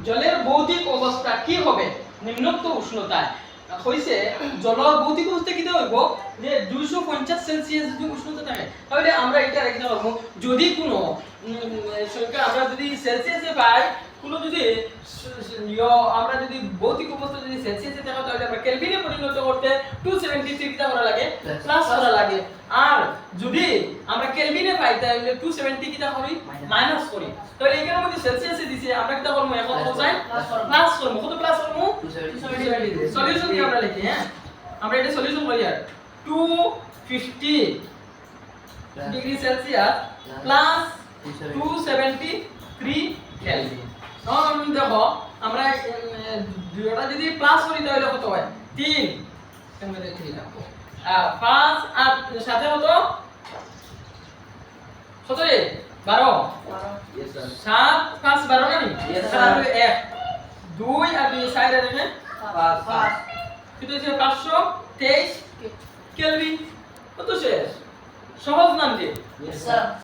জলের ভৌতিক অবস্থা কি হবে নিম্নোক্ত উষ্ণতায় হইছে জলের ভৌতিক অবস্থা কি হইব যে 250 সেলসিয়াস যদি উষ্ণতা থাকে তাহলে আমরা এটা রাখতে পারবো যদি কোনো সংখ্যা আমরা যদি সেলসিয়াসে পাই কোনো যদি আমরা যদি ভৌতিক অবস্থা যদি সেলসিয়াসে থাকে তাহলে আমরা কেলভিনে পরিণত করতে 273 টা করা লাগে প্লাস করা লাগে আর যদি আমরা কেলভিনে পাই তাহলে 270 কিটা করি মাইনাস করি তাহলে এখানে মধ্যে সেলসিয়াসে দিছি আমরা কিটা করব এখন কোসাইন প্লাস করব কত প্লাস করব 270 সলিউশন কি আমরা লিখি হ্যাঁ আমরা এটা সলিউশন করি আর 250 ডিগ্রি সেলসিয়াস প্লাস 273 কেলভিন এখন দেখো আমরা দুটোটা যদি প্লাস করি তাহলে কত হয় 3 এখানে 3 রাখবো 5 আর সাথে কত কত রে 12 7 5 12 না নি তাহলে 1 2 আর 2 সাইডে দেখেন 5 কত হচ্ছে 523 কেলভিন কত শেষ সহজ নাম কি